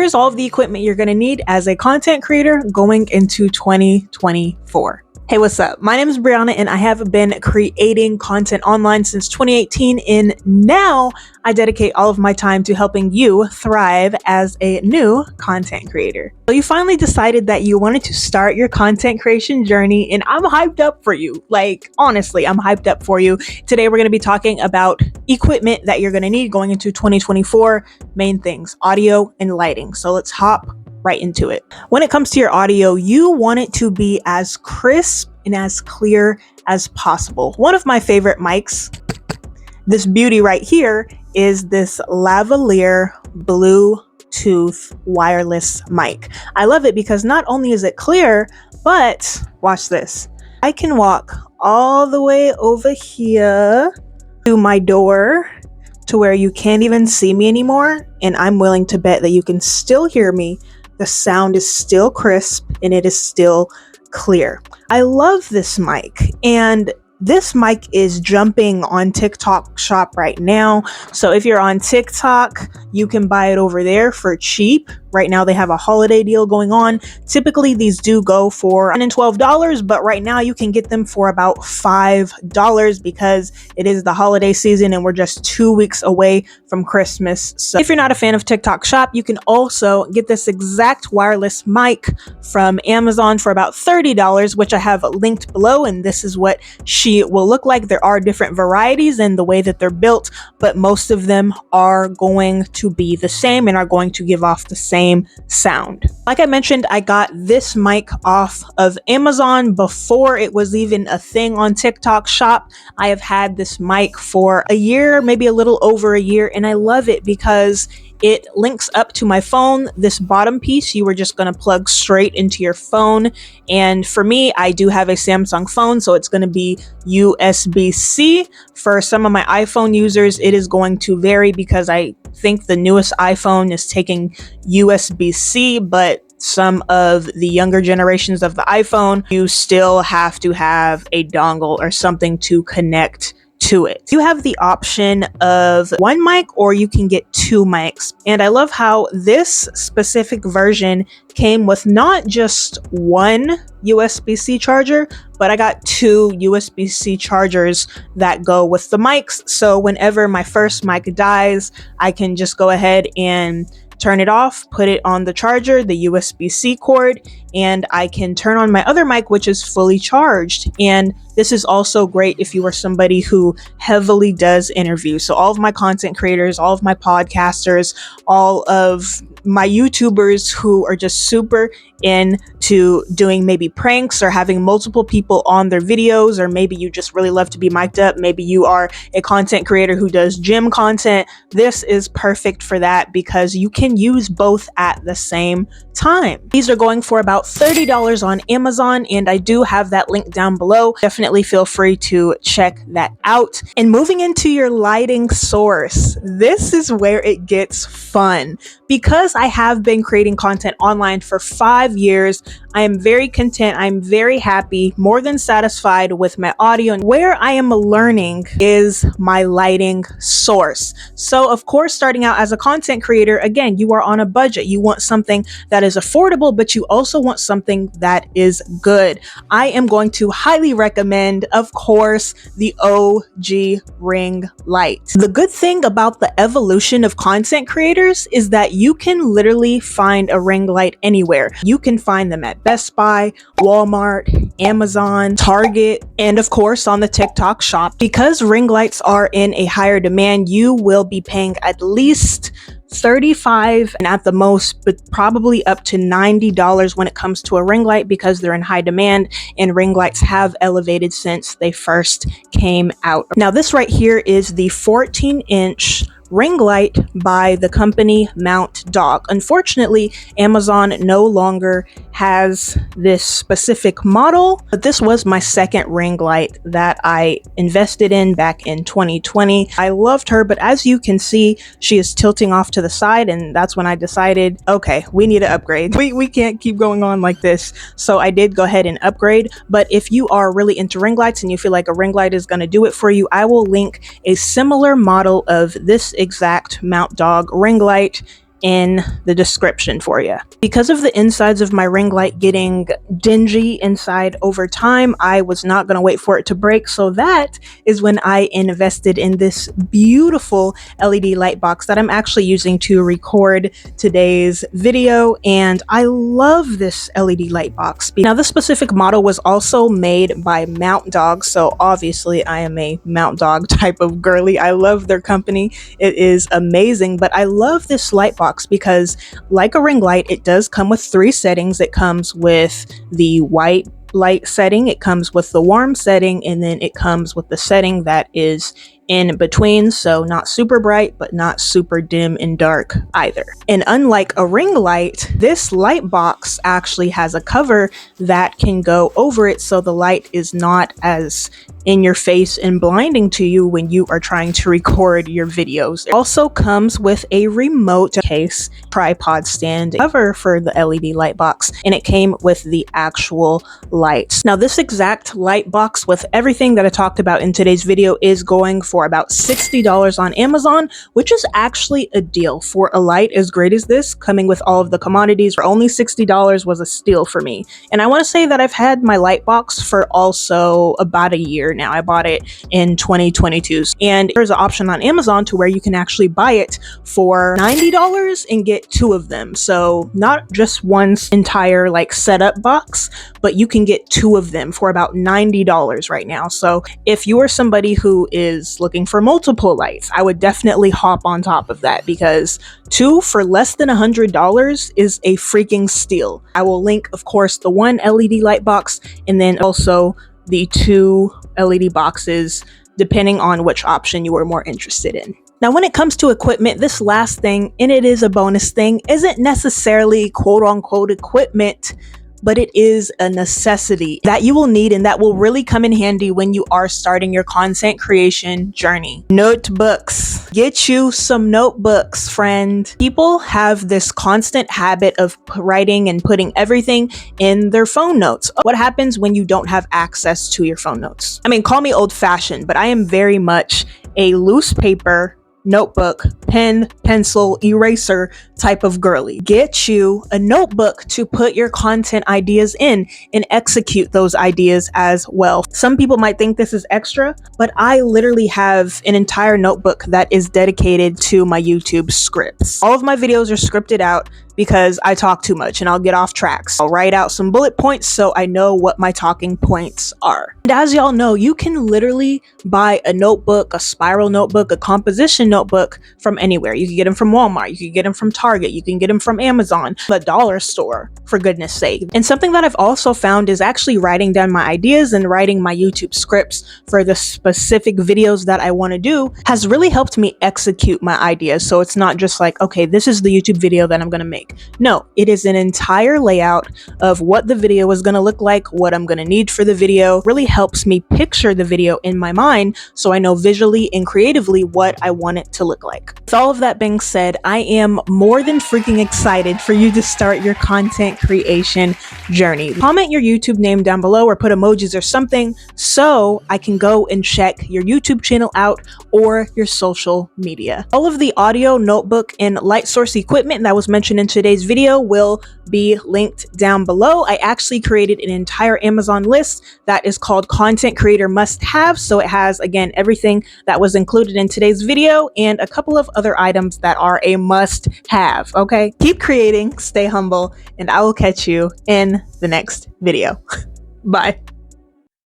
here's all of the equipment you're going to need as a content creator going into 2024. Hey, what's up? My name is Brianna and I have been creating content online since 2018, and now I dedicate all of my time to helping you thrive as a new content creator. So you finally decided that you wanted to start your content creation journey, and I'm hyped up for you. Like, honestly, I'm hyped up for you. Today we're going to be talking about equipment that you're going to need going into 2024. Main things: audio and lighting. So let's hop right into it. When it comes to your audio, you want it to be as crisp and as clear as possible. One of my favorite mics, this beauty right here, is this lavalier Bluetooth wireless mic. I love it because not only is it clear, but watch this. I can walk all the way over here to my door to where you can't even see me anymore, and I'm willing to bet that you can still hear me. The sound is still crisp and it is still clear. I love this mic, and this mic is jumping on TikTok Shop right now. So if you're on TikTok, you can buy it over there for cheap. Right now they have a holiday deal going on. Typically these do go for $10 and $12, but right now you can get them for about $5 because it is the holiday season and we're just 2 weeks away from Christmas. So if you're not a fan of TikTok Shop, you can also get this exact wireless mic from Amazon for about $30, which I have linked below, and this is what she will look like. There are different varieties in the way that they're built, but most of them are going to be the same and are going to give off the same sound. Like I mentioned, I got this mic off of Amazon before it was even a thing on TikTok Shop. I have had this mic for a year, maybe a little over a year, and I love it because it links up to my phone. This bottom piece, you were just going to plug straight into your phone. And for me, I do have a Samsung phone, so it's going to be USB-C. For some of my iPhone users, it is going to vary because I think the newest iPhone is taking USB-C, but some of the younger generations of the iPhone, you still have to have a dongle or something to connect to it. You have the option of one mic or you can get two mics. And I love how this specific version came with not just one USB-C charger, but I got two USB-C chargers that go with the mics. So whenever my first mic dies, I can just go ahead and turn it off, put it on the charger, the USB-C cord, and I can turn on my other mic, which is fully charged. And this is also great if you are somebody who heavily does interviews. So all of my content creators, all of my podcasters, all of my YouTubers who are just super into doing maybe pranks or having multiple people on their videos, or maybe you just really love to be mic'd up. Maybe you are a content creator who does gym content. This is perfect for that because you can use both at the same time. These are going for about $30 on Amazon, and I do have that link down below. Definitely feel free to check that out. And moving into your lighting source, this is where it gets fun. Because I have been creating content online for 5 years, I am very content. I'm very happy, more than satisfied with my audio. And where I am learning is my lighting source. So of course, starting out as a content creator, again, you are on a budget. You want something that is affordable, but you also want something that is good. I am going to highly recommend, of course, the OG Ringlight. The good thing about the evolution of content creators is that you can literally find a ring light anywhere. You can find them at Best Buy, Walmart, Amazon, Target, and of course on the TikTok Shop. Because ring lights are in a higher demand, you will be paying at least $35 and at the most, but probably up to $90 when it comes to a ring light because they're in high demand, and ring lights have elevated since they first came out. Now this right here is the 14-inch ring light by the company Mount Dog. Unfortunately, Amazon no longer has this specific model, but this was my second ring light that I invested in back in 2020. I loved her, but as you can see, she is tilting off to the side, and that's when I decided, okay, we need to upgrade. We can't keep going on like this. So I did go ahead and upgrade. But if you are really into ring lights and you feel like a ring light is going to do it for you, I will link a similar model of this exact Mount Dog ring light in the description for you. Because of the insides of my ring light getting dingy inside over time, I was not going to wait for it to break, so that is when I invested in this beautiful LED light box that I'm actually using to record today's video, and I love this LED light box. Now, this specific model was also made by Mount Dog, so obviously I am a Mount Dog type of girly. I love their company. It is amazing, but I love this light box because, like a ring light, it does come with 3 settings. It comes with the white light setting, it comes with the warm setting, and then it comes with the setting that is in between, so not super bright but not super dim and dark either. And unlike a ring light, this light box actually has a cover that can go over it, so the light is not as in your face and blinding to you when you are trying to record your videos. It also comes with a remote case, tripod stand, cover for the LED light box, and it came with the actual lights. Now, this exact light box with everything that I talked about in today's video is going for about $60 on Amazon, which is actually a deal for a light as great as this, coming with all of the commodities. For only $60 was a steal for me. And I want to say that I've had my light box for also about a year now. I bought it in 2022, and there's an option on Amazon to where you can actually buy it for $90 and get 2 of them. So not just one entire like setup box, but you can get 2 of them for about $90 right now. So if you are somebody who is looking for multiple lights, I would definitely hop on top of that, because 2 for less than $100 is a freaking steal. I will link, of course, the one LED light box and then also the 2 LED boxes, depending on which option you are more interested in. Now, when it comes to equipment, this last thing, and it is a bonus thing, isn't necessarily quote unquote equipment, but it is a necessity that you will need and that will really come in handy when you are starting your content creation journey. Notebooks. Get you some notebooks, friend. People have this constant habit of writing and putting everything in their phone notes. What happens when you don't have access to your phone notes? I mean, call me old-fashioned, but I am very much a loose paper, notebook, pen, pencil, eraser type of girly. Get you a notebook to put your content ideas in and execute those ideas as well. Some people might think this is extra, but I literally have an entire notebook that is dedicated to my YouTube scripts. All of my videos are scripted out because I talk too much and I'll get off tracks. I'll write out some bullet points so I know what my talking points are. And as y'all know, you can literally buy a notebook, a spiral notebook, a composition notebook from anywhere. You can get them from Walmart, you can get them from Target, you can get them from Amazon, the dollar store, for goodness sake. And something that I've also found is actually writing down my ideas and writing my YouTube scripts for the specific videos that I want to do has really helped me execute my ideas. So it's not just like, okay, this is the YouTube video that I'm going to make. No, it is an entire layout of what the video is going to look like, what I'm going to need for the video. Really helps me picture the video in my mind so I know visually and creatively what I want it to look like. With all of that being said, I am more than freaking excited for you to start your content creation journey. Comment your YouTube name down below or put emojis or something so I can go and check your YouTube channel out or your social media. All of the audio, notebook, and light source equipment that was mentioned in today's video will be linked down below. I actually created an entire Amazon list that is called Content Creator Must Have. So it has, again, everything that was included in today's video and a couple of other items that are a must have. Okay, keep creating, stay humble, and I will catch you in the next video. Bye.